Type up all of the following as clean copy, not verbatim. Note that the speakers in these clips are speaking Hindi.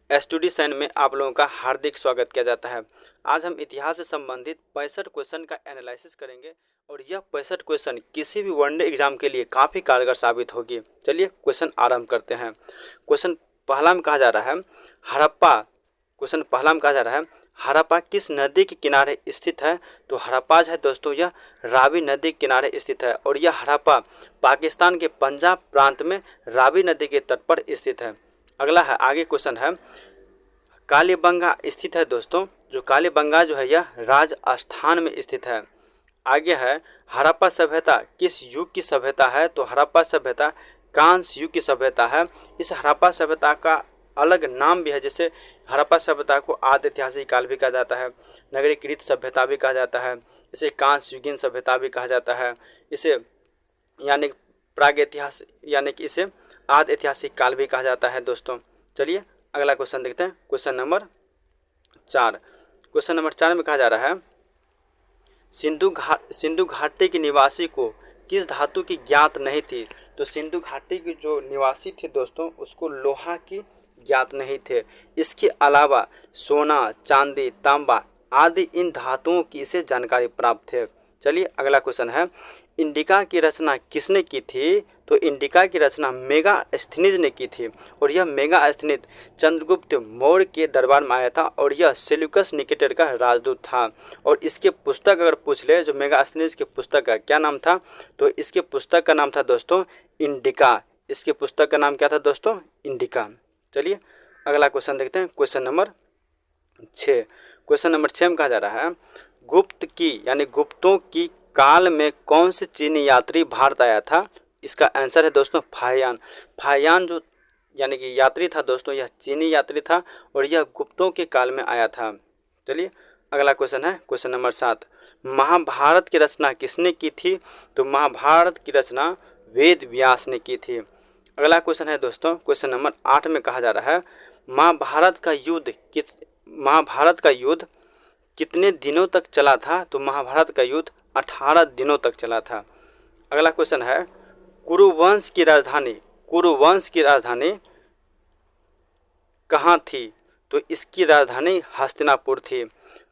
एसटीडी साइन में आप लोगों का हार्दिक स्वागत किया जाता है। आज हम इतिहास से संबंधित 65 क्वेश्चन का एनालिसिस करेंगे और यह 65 क्वेश्चन किसी भी वनडे एग्जाम के लिए काफ़ी कारगर साबित होगी। चलिए क्वेश्चन आरंभ करते हैं। क्वेश्चन पहला में कहा जा रहा है हड़प्पा किस नदी के किनारे स्थित है? तो हड़प्पा जो है दोस्तों यह रावी नदी के किनारे स्थित है और यह हड़प्पा पाकिस्तान के पंजाब प्रांत में रावी नदी के तट पर स्थित है। अगला है, आगे क्वेश्चन है, कालीबंगा स्थित है दोस्तों, जो कालीबंगा जो है यह राजस्थान में स्थित है। आगे है, हड़प्पा सभ्यता किस युग की सभ्यता है? तो हड़प्पा सभ्यता कांस्य युग की सभ्यता है। इस हड़प्पा सभ्यता का अलग नाम भी है, जैसे हड़प्पा सभ्यता को आदि ऐतिहासिक काल भी कहा जाता है, नगरीकृत सभ्यता भी कहा जाता है, इसे कांस्य युगीन सभ्यता भी कहा जाता है, इसे यानी प्रागैतिहासिक यानी कि इसे आदि ऐतिहासिक काल भी कहा जाता है दोस्तों। चलिए अगला क्वेश्चन देखते हैं। क्वेश्चन नंबर 4 में कहा जा रहा है, सिंधु घाटी के निवासी को किस धातु की ज्ञात नहीं थी? तो सिंधु घाटी के जो निवासी थे दोस्तों उसको लोहा की ज्ञात नहीं थे। इसके अलावा सोना, चांदी, तांबा आदि इन धातुओं की इसे जानकारी प्राप्त है। चलिए अगला क्वेश्चन है, इंडिका की रचना किसने की थी? तो इंडिका की रचना मेगास्थनीज ने की थी और यह मेगास्थनीज चंद्रगुप्त मौर्य के दरबार में आया था और यह सेल्यूकस निकेटर का राजदूत था। और इसके पुस्तक अगर पूछ ले, जो मेगास्थनीज की पुस्तक का क्या नाम था? तो इसके पुस्तक का नाम था दोस्तों इंडिका। इसके पुस्तक का नाम क्या था दोस्तों? इंडिका। चलिए अगला क्वेश्चन देखते हैं। क्वेश्चन नंबर 6 में कहा जा रहा है, गुप्त की यानी गुप्तों की काल में कौन से चीनी यात्री भारत आया था? इसका आंसर है दोस्तों फाहियान जो यानी कि यात्री था दोस्तों, यह चीनी यात्री था और यह गुप्तों के काल में आया था। चलिए अगला क्वेश्चन है, क्वेश्चन नंबर 7, महाभारत की रचना किसने की थी? तो महाभारत की रचना वेद व्यास ने की थी। अगला क्वेश्चन है दोस्तों, क्वेश्चन नंबर 8 में कहा जा रहा है, महाभारत का युद्ध कितने दिनों तक चला था? तो महाभारत का युद्ध 18 दिनों तक चला था। अगला क्वेश्चन है, कुरुवंश की राजधानी कहाँ थी? तो इसकी राजधानी हस्तिनापुर थी।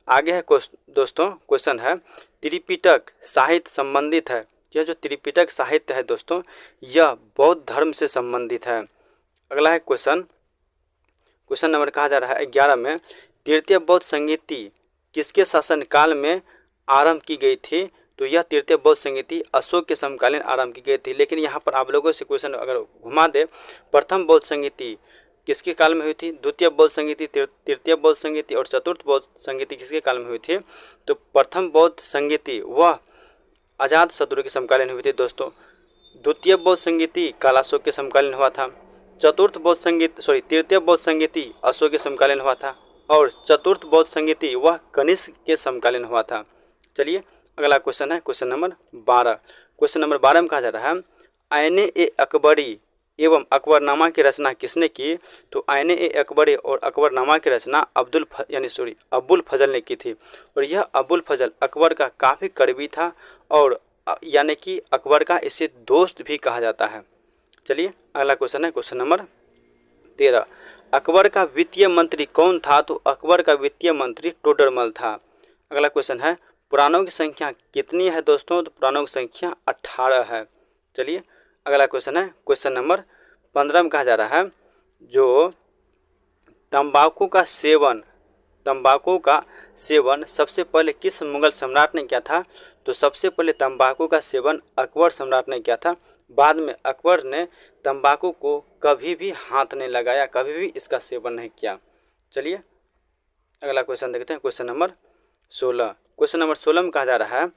आगे है दोस्तों, क्वेश्चन है, त्रिपिटक साहित्य संबंधित है। यह जो त्रिपिटक साहित्य है दोस्तों यह बौद्ध धर्म से संबंधित है। अगला है क्वेश्चन नंबर कहा जा रहा है 11 में, तृतीय बौद्ध संगीति किसके शासनकाल में आरंभ की गई थी? तो यह तृतीय बौद्ध संगीति अशोक के समकालीन आरंभ की गई थी। लेकिन यहाँ पर आप लोगों से क्वेश्चन अगर घुमा दे, प्रथम बौद्ध संगीति किसके काल में हुई थी? द्वितीय बौद्ध संगीति, तृतीय बौद्ध संगीति और चतुर्थ बौद्ध संगीति किसके काल में हुई थी? तो प्रथम बौद्ध संगीति वह अजात शत्रु के समकालीन हुई थी दोस्तों। द्वितीय बौद्ध संगीति कालाशोक के समकालीन हुआ था। तृतीय बौद्ध संगीति अशोक के समकालीन हुआ था और चतुर्थ बौद्ध संगीति वह कनिष्क के समकालीन हुआ था। चलिए अगला क्वेश्चन है, क्वेश्चन नंबर 12 में कहा जा रहा है, आईन-ए-अकबरी एवं अकबरनामा की रचना किसने की? तो आईन-ए-अकबरी और अकबरनामा की रचना अबुल फजल ने की थी और यह अबुल फजल अकबर का काफ़ी करीबी था और यानी कि अकबर का इसे दोस्त भी कहा जाता है। चलिए अगला क्वेश्चन है, क्वेश्चन नंबर 13, अकबर का वित्तीय मंत्री कौन था? तो अकबर का वित्तीय मंत्री टोडरमल था। अगला क्वेश्चन है, पुराणों की संख्या कितनी है दोस्तों? तो पुराणों की संख्या 18 है। चलिए अगला क्वेश्चन है, क्वेश्चन नंबर 15 में कहा जा रहा है, जो तंबाकू का सेवन सबसे पहले किस मुगल सम्राट ने किया था? तो सबसे पहले तंबाकू का सेवन अकबर सम्राट ने किया था। बाद में अकबर ने तंबाकू को कभी भी हाथ नहीं लगाया, कभी भी इसका सेवन नहीं किया। चलिए अगला क्वेश्चन देखते हैं, क्वेश्चन नंबर 16 में कहा जा रहा है,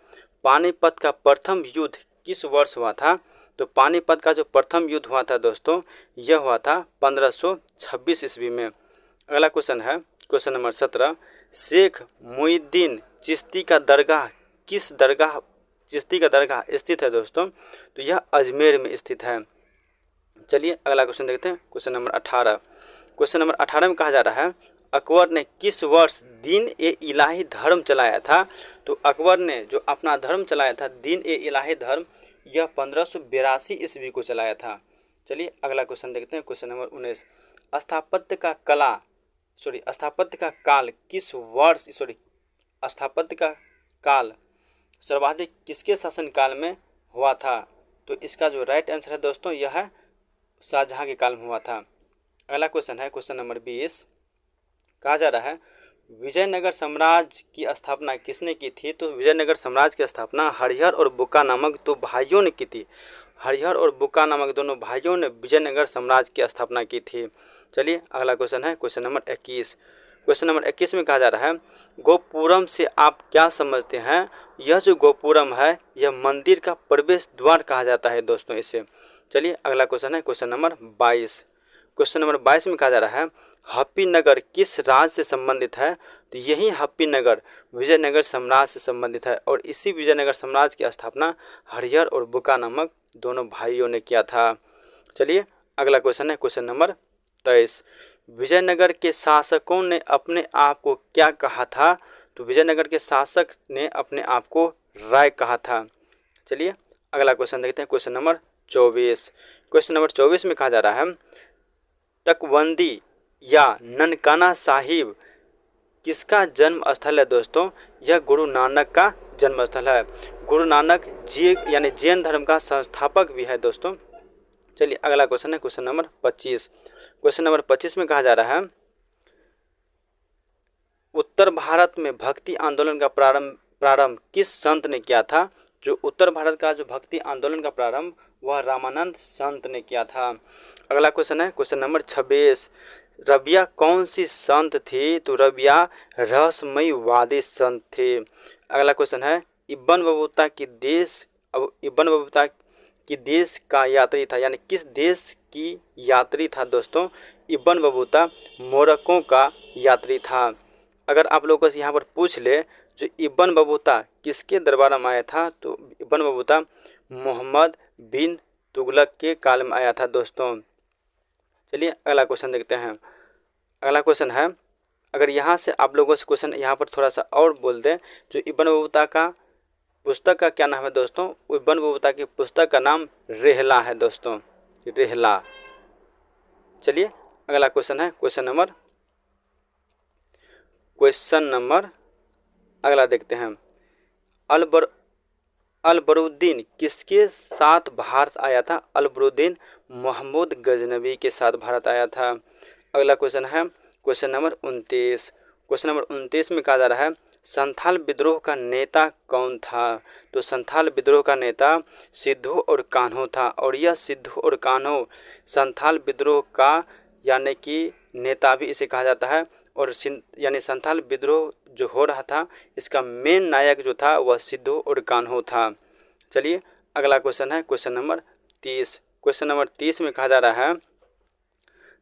पानीपत का प्रथम युद्ध किस वर्ष हुआ था? तो पानीपत का जो प्रथम युद्ध हुआ था दोस्तों यह हुआ था 1526 ईस्वी में। अगला क्वेश्चन है, क्वेश्चन नंबर 17, शेख मुईद्दीन चिश्ती का दरगाह स्थित है दोस्तों? तो यह अजमेर में स्थित है। चलिए अगला क्वेश्चन देखते हैं, क्वेश्चन नंबर 18 में कहा जा रहा है, अकबर ने किस वर्ष दीन-ए-इलाही धर्म चलाया था? तो अकबर ने जो अपना धर्म चलाया था दीन-ए-इलाही धर्म यह 1582 ईस्वी को चलाया था। चलिए अगला क्वेश्चन देखते हैं, क्वेश्चन नंबर 19, स्थापत्य का कला स्थापत्य का काल किस वर्ष स्थापत्य का काल सर्वाधिक किसके शासनकाल में हुआ था? तो इसका जो राइट आंसर है दोस्तों यह है शाहजहां के काल में हुआ था। अगला क्वेश्चन है क्वेश्चन नंबर 20। कहा जा रहा है विजयनगर साम्राज्य की स्थापना किसने की थी? तो विजयनगर साम्राज्य की स्थापना हरिहर और बुक्का नामक दो भाइयों ने की थी। हरिहर और बुक्का नामक दोनों भाइयों ने विजयनगर साम्राज्य की स्थापना की थी। चलिए अगला क्वेश्चन है क्वेश्चन नंबर 21। क्वेश्चन नंबर 21 में कहा जा रहा है गोपुरम से आप क्या समझते हैं? यह जो गोपुरम है यह मंदिर का प्रवेश द्वार कहा जाता है दोस्तों इसे। चलिए अगला क्वेश्चन है क्वेश्चन नंबर 22। क्वेश्चन नंबर 22 में कहा जा रहा है हम्पी नगर किस राज्य से संबंधित है? तो यही हम्पी नगर विजयनगर साम्राज्य से संबंधित है और इसी विजयनगर साम्राज्य की स्थापना हरिहर और बुक्का नामक दोनों भाइयों ने किया था। चलिए अगला क्वेश्चन है क्वेश्चन नंबर 23। विजयनगर के शासकों ने अपने आप को क्या कहा था? तो विजयनगर के शासक ने अपने आप को राय कहा था। चलिए अगला क्वेश्चन देखते हैं क्वेश्चन नंबर 24। क्वेश्चन नंबर 24 में कहा जा रहा है तकबंदी या ननकाना साहिब किसका जन्म स्थल है? दोस्तों यह गुरु नानक का जन्म स्थल है। गुरु नानक जी यानी जैन धर्म का संस्थापक भी है दोस्तों। चलिए अगला क्वेश्चन है क्वेश्चन नंबर 25। क्वेश्चन नंबर 25 में कहा जा रहा है उत्तर भारत में भक्ति आंदोलन का प्रारंभ किस संत ने किया था? जो उत्तर भारत का जो भक्ति आंदोलन का प्रारंभ वह रामानंद संत ने किया था। अगला क्वेश्चन है क्वेश्चन नंबर 26। रबिया कौन सी संत थी? तो रबिया रहस्यमयी वादी संत थी। अगला क्वेश्चन है इब्न बतूता की देश का यात्री था, यानी किस देश की यात्री था दोस्तों? इब्न बतूता मोरक्को का यात्री था। अगर आप लोगों से यहाँ पर पूछ ले जो इब्न बतूता किसके दरबार में आया था? तो इब्न बतूता मोहम्मद बिन तुगलक के काल में आया था दोस्तों। चलिए अगला क्वेश्चन देखते हैं। अगला क्वेश्चन है अगर यहाँ से आप लोगों से क्वेश्चन यहाँ पर थोड़ा सा और बोल दें जो इब्न बतूता का पुस्तक का क्या नाम है दोस्तों? इब्न बतूता की पुस्तक का नाम रेहला है दोस्तों, रेहला। चलिए अगला क्वेश्चन है क्वेश्चन नंबर अगला देखते हैं अलबरुद्दीन किसके साथ भारत आया था? अलबरुद्दीन महमूद गजनवी के साथ भारत आया था। अगला क्वेश्चन है क्वेश्चन नंबर 29। क्वेश्चन नंबर 29 में कहा जा रहा है संथाल विद्रोह का नेता कौन था? तो संथाल विद्रोह का नेता सिद्धू और कान्हो था और यह सिद्धू और कान्हो संथाल विद्रोह का यानी कि नेता भी इसे कहा जाता है और यानी संथाल विद्रोह जो हो रहा था इसका मेन नायक जो था वह सिद्धू और कान्हो था। चलिए अगला क्वेश्चन है क्वेश्चन नंबर 30। क्वेश्चन नंबर 30 में कहा जा रहा है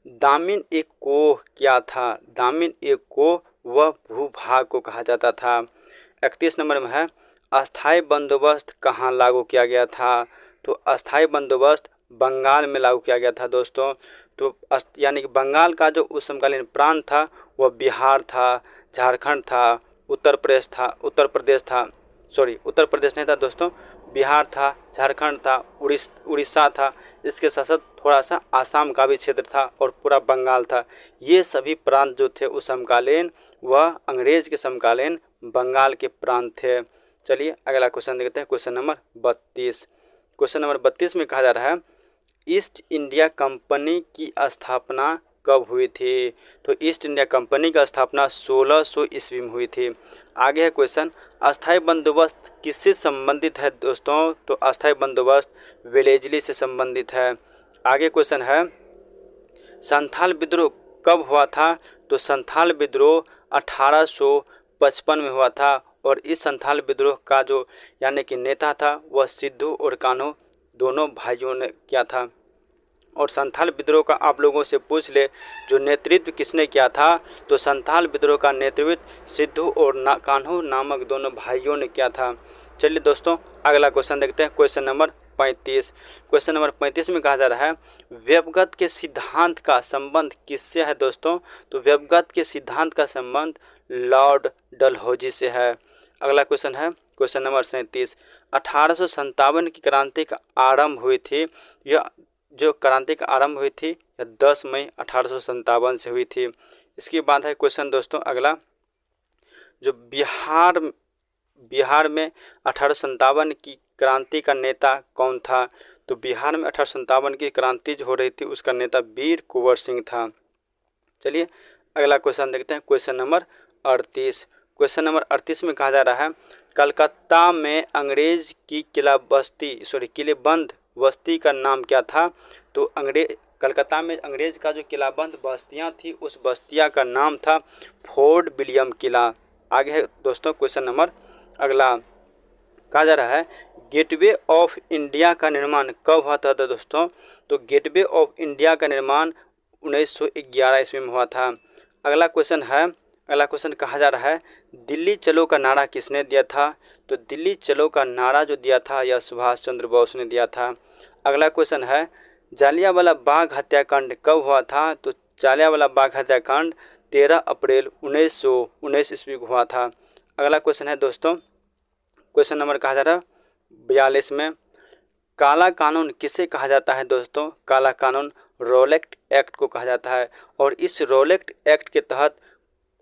दामिन एक कोह क्या था? दामिन एक कोह वह भूभाग को कहा जाता था। 31 नंबर में है अस्थाई बंदोबस्त कहाँ लागू किया गया था? तो अस्थाई बंदोबस्त बंगाल में लागू किया गया था दोस्तों। तो यानी कि बंगाल का जो उस समकालीन प्रांत था वह बिहार था, झारखंड था, उत्तर प्रदेश नहीं था दोस्तों, बिहार था, झारखंड था, उड़ीसा था, इसके साथ साथ थोड़ा सा आसाम का भी क्षेत्र था और पूरा बंगाल था। ये सभी प्रांत जो थे उस समकालीन वह अंग्रेज के समकालीन बंगाल के प्रांत थे। चलिए अगला क्वेश्चन देखते हैं क्वेश्चन नंबर 32। क्वेश्चन नंबर 32 में कहा जा रहा है ईस्ट इंडिया कंपनी की स्थापना कब हुई थी? तो ईस्ट इंडिया कंपनी का स्थापना 1600 ईस्वी में हुई थी। आगे है क्वेश्चन अस्थाई बंदोबस्त किससे संबंधित है दोस्तों? तो अस्थाई बंदोबस्त वेलेजली से संबंधित है। आगे क्वेश्चन है संथाल विद्रोह कब हुआ था? तो संथाल विद्रोह 1855 में हुआ था और इस संथाल विद्रोह का जो यानी कि नेता था वह सिद्धू और कान्हो दोनों भाइयों ने किया था। और संथाल विद्रोह का आप लोगों से पूछ ले जो नेतृत्व किसने किया था? तो संथाल विद्रोह का नेतृत्व सिद्धू और कान्हो नामक दोनों भाइयों ने किया था। चलिए दोस्तों अगला क्वेश्चन देखते हैं क्वेश्चन नंबर 35। क्वेश्चन नंबर 35 में कहा जा रहा है व्यवगत के सिद्धांत का संबंध किससे है दोस्तों? तो व्यवगत के सिद्धांत का संबंध लॉर्ड डलहौजी से है। अगला क्वेश्चन है क्वेश्चन नंबर 37। 1857 की क्रांति का आरंभ हुई थी। यह जो क्रांति का आरंभ हुई थी यह 10 मई 1857 से हुई थी। इसके बाद है क्वेश्चन दोस्तों अगला, जो बिहार में 1857 की क्रांति का नेता कौन था? तो बिहार में 1857 की क्रांति जो हो रही थी उसका नेता वीर कुंवर सिंह था। चलिए अगला क्वेश्चन देखते हैं, क्वेश्चन नंबर 38। क्वेश्चन नंबर 38 में कहा जा रहा है, कलकत्ता में अंग्रेज की किलेबंद बस्ती का नाम क्या था? तो कलकत्ता में अंग्रेज का जो किलाबंद बस्तियां थी उस बस्तियां का नाम था फोर्ट विलियम किला। आगे है दोस्तों क्वेश्चन नंबर अगला, कहा जा रहा है गेटवे ऑफ इंडिया का निर्माण कब हुआ था दोस्तों? तो गेटवे ऑफ इंडिया का निर्माण 1911 ईस्वी में हुआ था। अगला क्वेश्चन कहा जा रहा है, दिल्ली चलो का नारा किसने दिया था? तो दिल्ली चलो का नारा जो दिया था यह सुभाष चंद्र बोस ने दिया था। अगला क्वेश्चन है, जालियांवाला बाग हत्याकांड कब हुआ था? तो जालियांवाला बाग हत्याकांड 13 अप्रैल 1919 ईस्वी को हुआ था। अगला क्वेश्चन है दोस्तों, क्वेश्चन नंबर कहा जा रहा है 42 में, काला कानून किसे कहा जाता है दोस्तों? काला कानून रॉलेट एक्ट को कहा जाता है। और इस रॉलेट एक्ट के तहत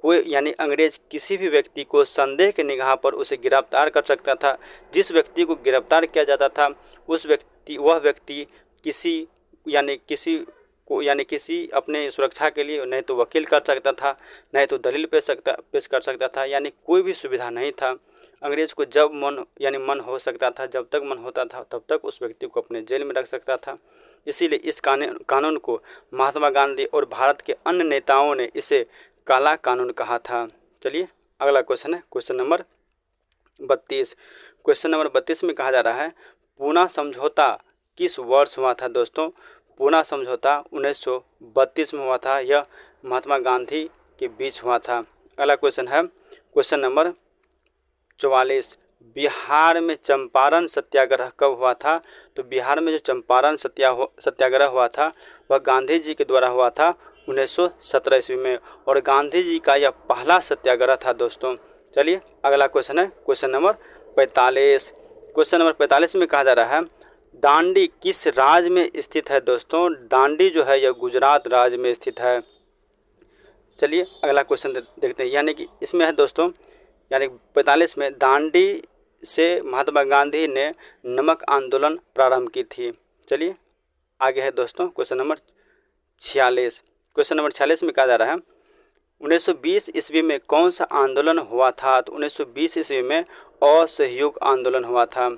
कोई यानी अंग्रेज किसी भी व्यक्ति को संदेह के निगाह पर उसे गिरफ्तार कर सकता था। जिस व्यक्ति को गिरफ्तार किया जाता था वह व्यक्ति किसी अपने सुरक्षा के लिए नहीं तो वकील कर सकता था, नहीं तो दलील पेश कर सकता था, यानी कोई भी सुविधा नहीं था। अंग्रेज को जब मन हो सकता था, जब तक मन होता था तब तक उस व्यक्ति को अपने जेल में रख सकता था। इसीलिए इस कानून को महात्मा गांधी और भारत के अन्य नेताओं ने इसे काला कानून कहा था। चलिए अगला क्वेश्चन है क्वेश्चन नंबर 32। क्वेश्चन नंबर 32 में कहा जा रहा है, पूना समझौता किस वर्ष हुआ था दोस्तों? पूना समझौता 1932 में हुआ था। यह महात्मा गांधी के बीच हुआ था। अगला क्वेश्चन है क्वेश्चन नंबर 44, बिहार में चंपारण सत्याग्रह कब हुआ था? तो बिहार में जो चंपारण सत्याग्रह हुआ था वह गांधी जी के द्वारा हुआ था 1917 ईस्वी में, और गांधी जी का यह पहला सत्याग्रह था दोस्तों। चलिए अगला क्वेश्चन है क्वेश्चन नंबर 45। क्वेश्चन नंबर 45 में कहा जा रहा है, दांडी किस राज्य में स्थित है दोस्तों? दांडी जो है यह गुजरात राज्य में स्थित है। चलिए अगला क्वेश्चन देखते हैं, यानी कि इसमें है दोस्तों, यानी 45 में दांडी से महात्मा गांधी ने नमक आंदोलन प्रारंभ की थी। चलिए आगे है दोस्तों क्वेश्चन नंबर 46। क्वेश्चन नंबर 46 में कहा जा रहा है, 1920 ईस्वी में कौन सा आंदोलन हुआ था? तो 1920 ईस्वी में असहयोग आंदोलन हुआ था।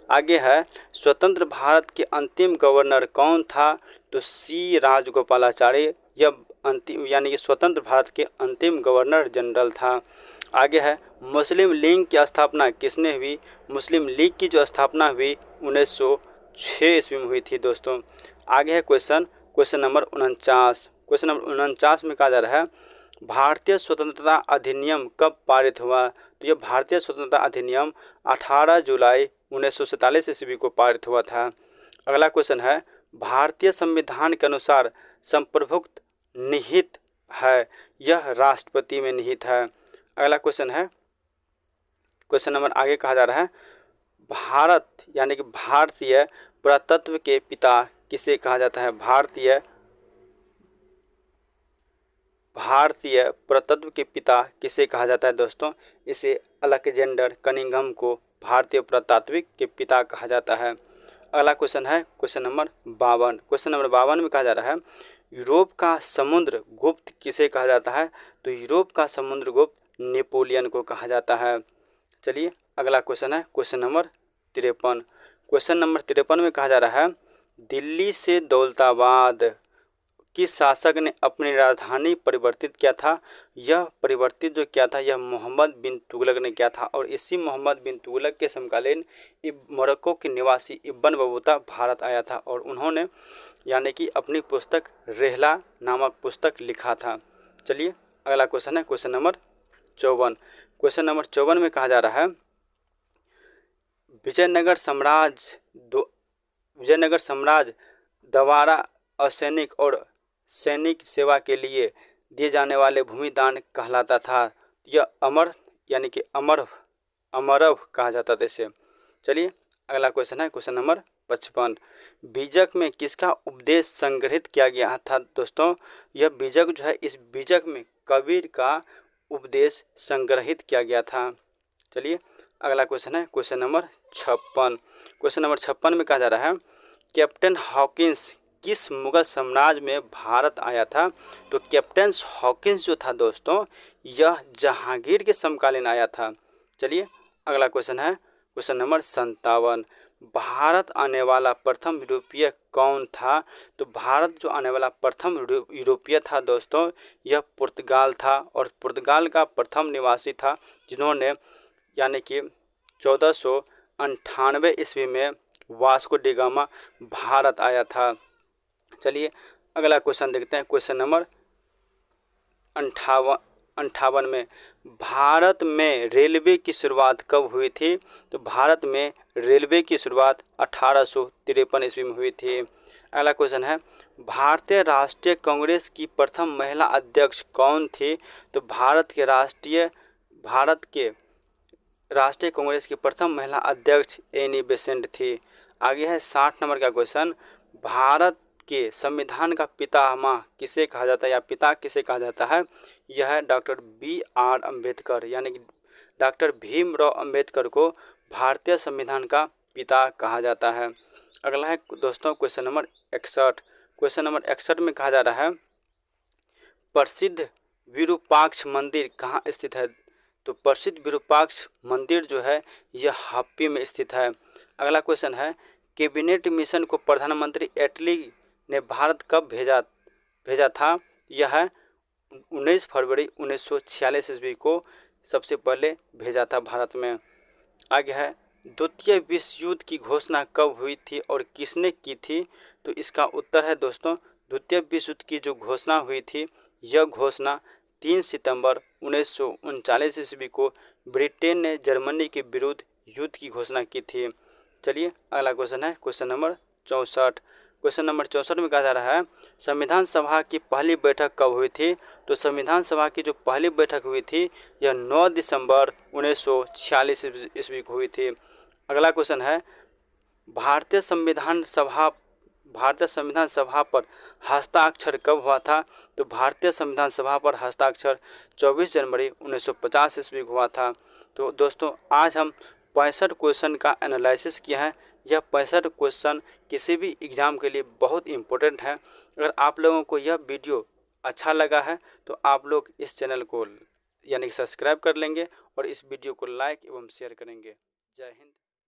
आगे है, स्वतंत्र भारत के अंतिम गवर्नर कौन था? तो सी राजगोपालाचारी यह अंतिम यानी कि स्वतंत्र भारत के अंतिम गवर्नर जनरल था। आगे है, मुस्लिम लीग की स्थापना किसने हुई? मुस्लिम लीग की जो स्थापना हुई 1906 ईस्वी में हुई थी दोस्तों। आगे है क्वेश्चन नंबर 49। क्वेश्चन नंबर 49 में कहा जा रहा है, भारतीय स्वतंत्रता अधिनियम कब पारित हुआ? तो यह भारतीय स्वतंत्रता अधिनियम 18 जुलाई 1947 ईस्वी को पारित हुआ था। अगला क्वेश्चन है, भारतीय संविधान के अनुसार संप्रभुत्व निहित है, यह राष्ट्रपति में निहित है। अगला क्वेश्चन है क्वेश्चन नंबर आगे कहा जा रहा है, भारत यानी कि भारतीय पुरातत्व के पिता किसे कहा जाता है? भारतीय पुरातत्व के पिता किसे कहा जाता है दोस्तों? इसे अलेक्जेंडर कनिंघम को भारतीय पुरातात्विक के पिता कहा जाता है। अगला क्वेश्चन है क्वेश्चन नंबर 52। क्वेश्चन नंबर 52 में कहा जा रहा है, यूरोप का समुद्र गुप्त किसे कहा जाता है? तो यूरोप का समुद्र गुप्त नेपोलियन को कहा जाता है। चलिए अगला क्वेश्चन है क्वेश्चन नंबर 53। क्वेश्चन नंबर 53 में कहा जा रहा है, दिल्ली से दौलताबाद किस शासक ने अपनी राजधानी परिवर्तित किया था? यह परिवर्तित जो किया था यह मोहम्मद बिन तुगलक ने किया था, और इसी मोहम्मद बिन तुगलक के समकालीन मोरक्को के निवासी इब्न बतूता भारत आया था, और उन्होंने यानी कि अपनी पुस्तक रेहला नामक पुस्तक लिखा था। चलिए अगला क्वेश्चन है क्वेश्चन नंबर 54। क्वेश्चन नंबर 54 में कहा जा रहा है, विजयनगर साम्राज्य द्वारा असैनिक और सैनिक सेवा के लिए दिए जाने वाले भूमिदान कहलाता था। यह अमर यानी कि अमरव कहा जाता था इसे। चलिए अगला क्वेश्चन है क्वेश्चन नंबर 55। बीजक में किसका उपदेश संग्रहित किया गया था दोस्तों? यह बीजक जो है, इस बीजक में कबीर का उपदेश संग्रहित किया गया था। चलिए अगला क्वेश्चन है क्वेश्चन नंबर 56। क्वेश्चन नंबर 56 में कहा जा रहा है कैप्टन हॉकिंस किस मुगल साम्राज्य में भारत आया था। तो कैप्टन हॉकिंस जो था दोस्तों यह जहांगीर के समकालीन आया था। चलिए अगला क्वेश्चन है क्वेश्चन नंबर 57। भारत आने वाला प्रथम यूरोपीय कौन था। तो भारत जो आने वाला प्रथम यूरोपीय था दोस्तों यह पुर्तगाल था और पुर्तगाल का प्रथम निवासी था जिन्होंने यानी कि 1498 ईस्वी में वास्को डी गामा भारत आया था। चलिए अगला क्वेश्चन देखते हैं क्वेश्चन नंबर 58 में भारत में रेलवे की शुरुआत कब हुई थी। तो भारत में रेलवे की शुरुआत 1853 ईस्वी में हुई थी। अगला क्वेश्चन है भारतीय राष्ट्रीय कांग्रेस की प्रथम महिला अध्यक्ष कौन थी। तो भारत के राष्ट्रीय कांग्रेस की प्रथम महिला अध्यक्ष एनी बेसेंट थी। आगे है 60 नंबर का क्वेश्चन भारत के संविधान का पितामह किसे कहा जाता है या पिता किसे कहा जाता है। यह है डॉक्टर BR अम्बेडकर यानी कि डॉक्टर भीमराव अम्बेडकर को भारतीय संविधान का पिता कहा जाता है। अगला है दोस्तों क्वेश्चन नंबर 61। क्वेश्चन नंबर 61 में कहा जा रहा है प्रसिद्ध विरूपाक्ष मंदिर कहाँ स्थित है। तो प्रसिद्ध विरूपाक्ष मंदिर जो है यह हम्पी में स्थित है। अगला क्वेश्चन है कैबिनेट मिशन को प्रधानमंत्री एटली ने भारत कब भेजा था। यह है 19 फरवरी 1946 ईस्वी को सबसे पहले भेजा था भारत में। आगे है द्वितीय विश्व युद्ध की घोषणा कब हुई थी और किसने की थी। तो इसका उत्तर है दोस्तों द्वितीय विश्व युद्ध की जो घोषणा हुई थी यह घोषणा 3 सितंबर 1939 ईस्वी को ब्रिटेन ने जर्मनी के विरुद्ध युद्ध की घोषणा की थी। चलिए अगला क्वेश्चन है क्वेश्चन नंबर 64। क्वेश्चन नंबर 64 में कहा जा रहा है संविधान सभा की पहली बैठक कब हुई थी। तो संविधान सभा की जो पहली बैठक हुई थी यह 9 दिसंबर 1946 ईस्वी को हुई थी। अगला क्वेश्चन है भारतीय संविधान सभा पर हस्ताक्षर कब हुआ था। तो भारतीय संविधान सभा पर हस्ताक्षर 24 जनवरी 1950 ईस्वी को हुआ था। तो दोस्तों आज हम 65 क्वेश्चन का एनालिसिस किया है। यह 65 क्वेश्चन किसी भी एग्ज़ाम के लिए बहुत इम्पोर्टेंट है। अगर आप लोगों को यह वीडियो अच्छा लगा है तो आप लोग इस चैनल को यानी कि सब्सक्राइब कर लेंगे और इस वीडियो को लाइक एवं शेयर करेंगे। जय हिंद।